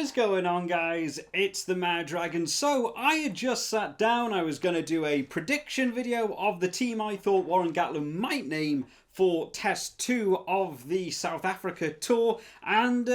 is going on, guys? It's the Mad Dragon. So I had just sat down. I was going to do a prediction video of the team I thought Warren Gatland might name for Test 2 of the South Africa tour, and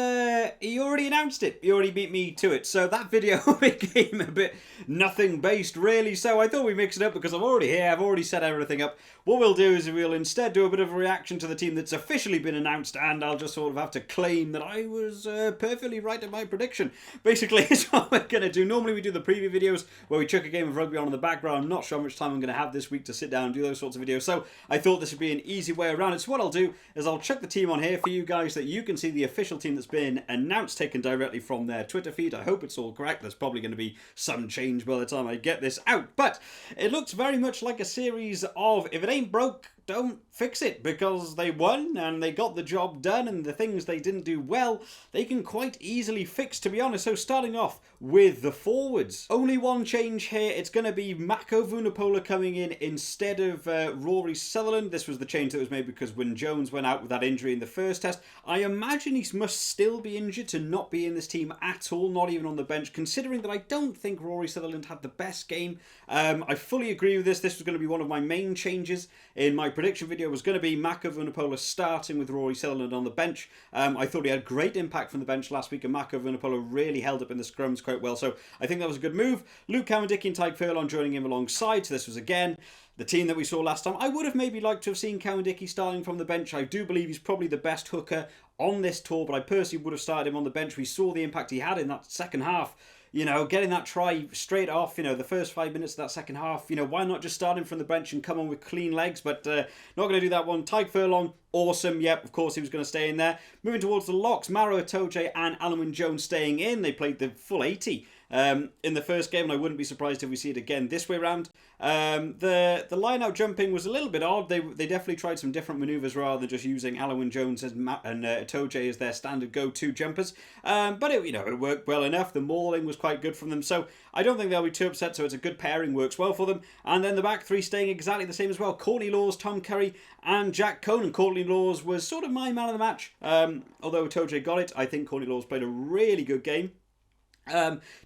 he already announced it. He already beat me to it. So that video became a bit nothing based, really. So I thought we'd mix it up because I'm already here. I've already set everything up. What we'll do is we'll instead do a bit of a reaction to the team that's officially been announced, and I'll just sort of have to claim that I was perfectly right in my prediction. Basically, is what we're going to do. Normally we do the preview videos where we chuck a game of rugby on in the background. I'm not sure how much time I'm going to have this week to sit down and do those sorts of videos, so I thought this would be an easy way around it. So what I'll do is I'll chuck the team on here for you guys that you can see the official team that's been announced, taken directly from their Twitter feed. I hope it's all correct. There's probably going to be some change by the time I get this out, but it looks very much like a series of if it ain't broke, don't fix it, because they won and they got the job done, and the things they didn't do well they can quite easily fix, to be honest. So starting off with the forwards, only one change here. It's going to be Mako Vunipola coming in instead of Rory Sutherland. This was the change that was made because when Jones went out with that injury in the first test, I imagine he must still be injured to not be in this team at all, not even on the bench, considering that I don't think Rory Sutherland had the best game. I fully agree with this. This was going to be one of my main changes in my prediction video, was going to be Mako Vunipola starting with Rory Sutherland on the bench. I thought he had great impact from the bench last week, and Mako Vunipola really held up in the scrums quite well, so I think that was a good move. Luke Cowan-Dickie and Tyke Furlong joining him alongside, so this was again the team that we saw last time. I would have maybe liked to have seen Cowan-Dickie starting from the bench. I do believe he's probably the best hooker on this tour, but I personally would have started him on the bench. We saw the impact he had in that second half. You know, getting that try straight off, the first 5 minutes of that second half, why not just start him from the bench and come on with clean legs? But not going to do that one. Tyke Furlong, awesome. Yep, of course he was going to stay in there. Moving towards the locks, Maro Itoje and Alun Jones staying in. They played the full 80 in the first game, and I wouldn't be surprised if we see it again this way round. The line-out jumping was a little bit odd. They definitely tried some different manoeuvres rather than just using Alun Jones and Itoje as their standard go-to jumpers. But it worked well enough. The mauling was quite good from them, so I don't think they'll be too upset. So it's a good pairing, works well for them. And then the back three staying exactly the same as well. Courtney Laws, Tom Curry, and Jack Conan. Courtney Laws was sort of my man of the match. Although Itoje got it, I think Courtney Laws played a really good game.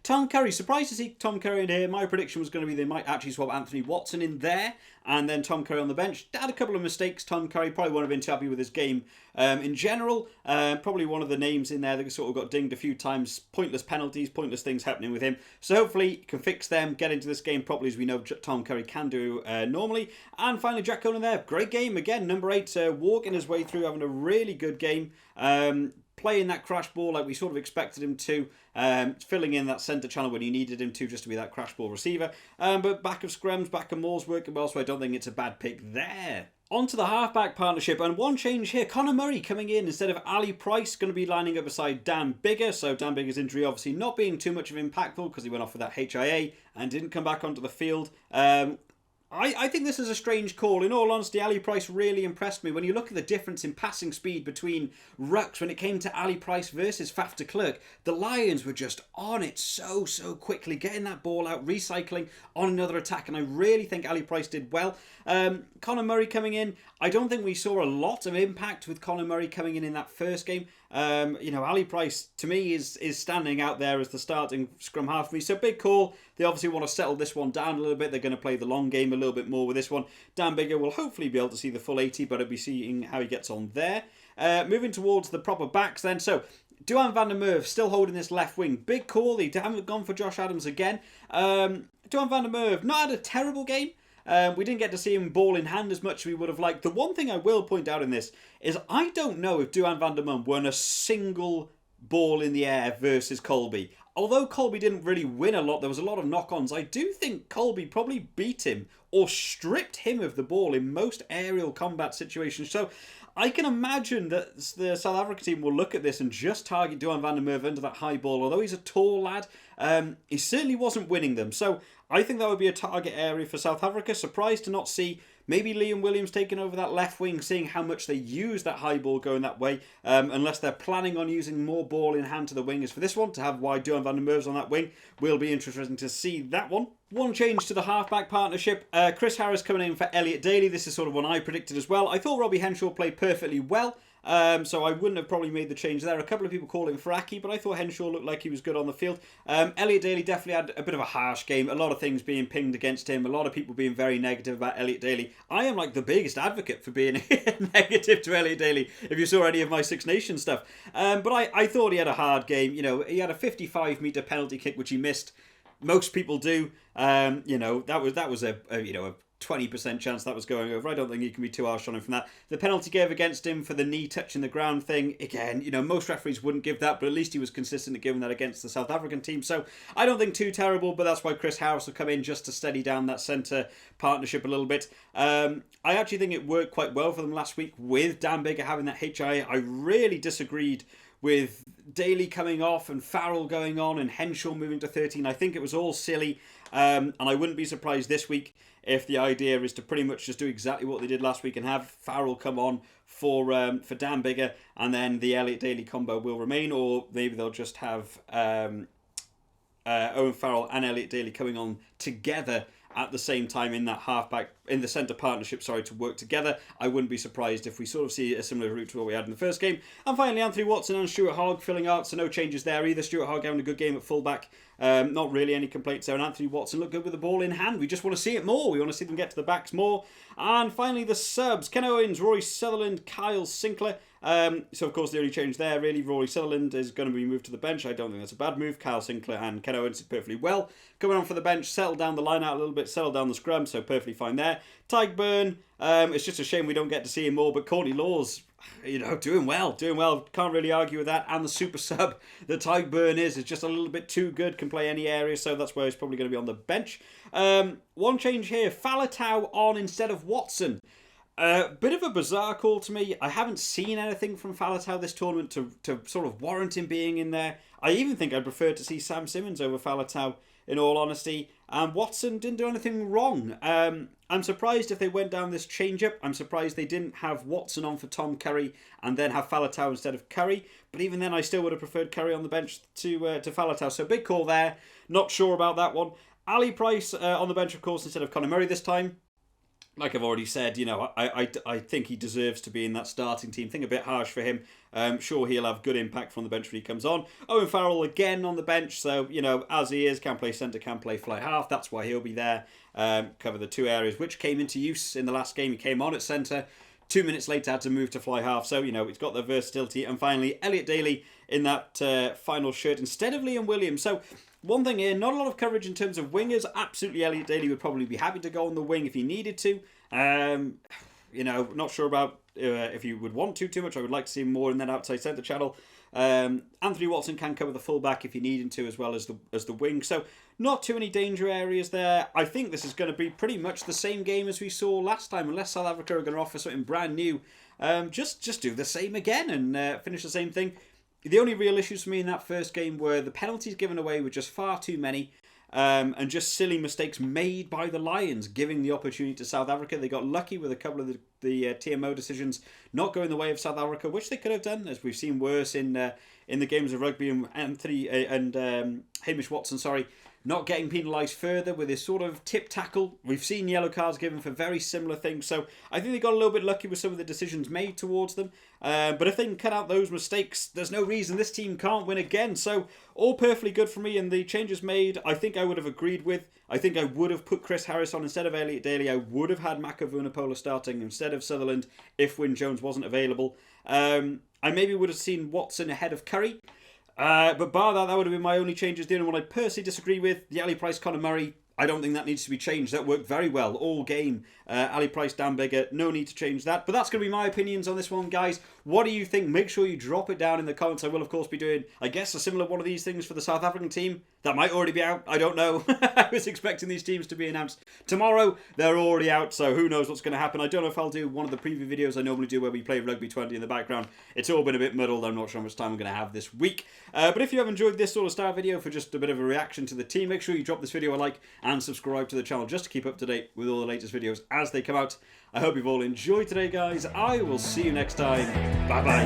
Tom Curry, surprised to see Tom Curry in here. My prediction was going to be they might actually swap Anthony Watson in there and then Tom Curry on the bench. Had a couple of mistakes. Tom Curry probably wouldn't have been too happy with his game in general. Probably one of the names in there that sort of got dinged a few times. Pointless penalties, pointless things happening with him. So hopefully he can fix them, get into this game properly, as we know Tom Curry can do normally. And finally Jack Conan there. Great game again. Number 8 walking his way through, having a really good game. Playing that crash ball like we sort of expected him to, filling in that centre channel when he needed him to, just to be that crash ball receiver. But back of scrums, back of Moore's working well, so I don't think it's a bad pick there. On to the halfback partnership, and one change here. Conor Murray coming in instead of Ali Price, going to be lining up beside Dan Biggar. So Dan Biggar's injury obviously not being too much of impactful because he went off with that HIA and didn't come back onto the field. I think this is a strange call. In all honesty, Ali Price really impressed me. When you look at the difference in passing speed between rucks when it came to Ali Price versus Faf de Klerk, the Lions were just on it so quickly, getting that ball out, recycling on another attack, and I really think Ali Price did well. Conor Murray coming in, I don't think we saw a lot of impact with Conor Murray coming in that first game. Ali Price, to me, is standing out there as the starting scrum half for me. So big call. They obviously want to settle this one down a little bit. They're going to play the long game a little bit more with this one. Dan Biggar will hopefully be able to see the full 80, but I'll be seeing how he gets on there. Moving towards the proper backs then. So Duhan van der Merwe still holding this left wing. Big call. They haven't gone for Josh Adams again. Duhan van der Merwe, not had a terrible game. We didn't get to see him ball in hand as much as we would have liked. The one thing I will point out in this is I don't know if Duhan van der Merwe won a single ball in the air versus Colby. Although Colby didn't really win a lot, there was a lot of knock-ons. I do think Colby probably beat him or stripped him of the ball in most aerial combat situations. So I can imagine that the South Africa team will look at this and just target Duhan van der Merwe under that high ball. Although he's a tall lad, he certainly wasn't winning them. So I think that would be a target area for South Africa. Surprised to not see maybe Liam Williams taking over that left wing, seeing how much they use that high ball going that way, unless they're planning on using more ball in hand to the wingers for this one, to have wide Duhan van der Merwe's on that wing. Will be interesting to see that one. One change to the halfback partnership. Chris Harris coming in for Elliot Daly. This is sort of one I predicted as well. I thought Robbie Henshaw played perfectly well. So I wouldn't have probably made the change there. A couple of people calling for Aki, but I thought Henshaw looked like he was good on the field. Elliot Daly definitely had a bit of a harsh game. A lot of things being pinged against him. A lot of people being very negative about Elliot Daly. I am like the biggest advocate for being negative to Elliot Daly, if you saw any of my Six Nations stuff. But I thought he had a hard game. You know, he had a 55-metre penalty kick, which he missed. Most people do. You know, that was a 20% chance that was going over. I don't think you can be too harsh on him from that. The penalty gave against him for the knee touching the ground thing, again, you know, most referees wouldn't give that, but at least he was consistent at giving that against the South African team. So I don't think too terrible, but that's why Chris Harris will come in just to steady down that centre partnership a little bit. I actually think it worked quite well for them last week with Dan Biggar having that HIA. I really disagreed with Daly coming off and Farrell going on and Henshaw moving to 13. I think it was all silly, and I wouldn't be surprised this week if the idea is to pretty much just do exactly what they did last week and have Farrell come on for Dan Biggar, and then the Elliot Daly combo will remain, or maybe they'll just have Owen Farrell and Elliot Daly coming on together at the same time in that halfback, in the centre partnership, to work together. I wouldn't be surprised if we sort of see a similar route to what we had in the first game. And finally, Anthony Watson and Stuart Hogg filling out, so no changes there either. Stuart Hogg having a good game at fullback. Not really any complaints there. And Anthony Watson looked good with the ball in hand. We just want to see it more. We want to see them get to the backs more. And finally, the subs. Ken Owens, Rory Sutherland, Kyle Sinclair. So, of course, the only change there, really, Rory Sutherland is going to be moved to the bench. I don't think that's a bad move. Kyle Sinclair and Ken Owens did perfectly well. Coming on for the bench, settle down the line out a little bit, settle down the scrum, so perfectly fine there. Tyburn, it's just a shame we don't get to see him more, but Courtney Lawes, you know, doing well. Can't really argue with that. And the super sub that Tyburn is just a little bit too good, can play any area, so that's where he's probably going to be on the bench. One change here, Faletau on instead of Watson. Bit of a bizarre call to me. I haven't seen anything from Faletau this tournament to sort of warrant him being in there. I even think I'd prefer to see Sam Simmons over Faletau, in all honesty. And Watson didn't do anything wrong. I'm surprised if they went down this change-up. I'm surprised they didn't have Watson on for Tom Curry and then have Faletau instead of Curry. But even then, I still would have preferred Curry on the bench to Faletau. So big call there. Not sure about that one. Ali Price on the bench, of course, instead of Conor Murray this time. Like I've already said, you know, I think he deserves to be in that starting team. Think a bit harsh for him. Sure, he'll have good impact from the bench when he comes on. Owen Farrell again on the bench. So, you know, as he is, can play centre, can play fly half. That's why he'll be there. Cover the two areas which came into use in the last game. He came on at centre. 2 minutes later, had to move to fly half. So, you know, it's got the versatility. And finally, Elliot Daly in that final shirt instead of Liam Williams. So, one thing here, not a lot of coverage in terms of wingers. Absolutely, Elliot Daly would probably be happy to go on the wing if he needed to. You know, not sure about if you would want to too much. I would like to see him more in that outside centre channel. Anthony Watson can cover the fullback if you need him to, as well as the wing. So not too many danger areas there. I think this is going to be pretty much the same game as we saw last time, unless South Africa are going to offer something brand new. Just do the same again and finish the same thing. The only real issues for me in that first game were the penalties given away were just far too many. And just silly mistakes made by the Lions, giving the opportunity to South Africa. They got lucky with a couple of the TMO decisions not going the way of South Africa, which they could have done, as we've seen worse in the games of rugby. And Anthony and Hamish Watson, not getting penalised further with his sort of tip tackle. We've seen yellow cards given for very similar things. So I think they got a little bit lucky with some of the decisions made towards them. But if they can cut out those mistakes, there's no reason this team can't win again. So all perfectly good for me. And the changes made, I think I would have agreed with. I think I would have put Chris Harris on instead of Elliot Daly. I would have had Mako Vunipola starting instead of Sutherland if Wyn Jones wasn't available. I maybe would have seen Watson ahead of Curry. But bar that would have been my only changes. The only one I personally disagree with, the Ali Price, Conor Murray. I don't think that needs to be changed. That worked very well all game. Ali Price, Dan Biggar, no need to change that. But that's going to be my opinions on this one, guys. What do you think? Make sure you drop it down in the comments. I will, of course, be doing, I guess, a similar one of these things for the South African team. That might already be out. I don't know. I was expecting these teams to be announced tomorrow. They're already out, so who knows what's going to happen. I don't know if I'll do one of the preview videos I normally do where we play Rugby 20 in the background. It's all been a bit muddled. I'm not sure how much time I'm going to have this week. But if you have enjoyed this sort of style video for just a bit of a reaction to the team, make sure you drop this video a like and subscribe to the channel just to keep up to date with all the latest videos as they come out. I hope you've all enjoyed today, guys. I will see you next time. Bye-bye.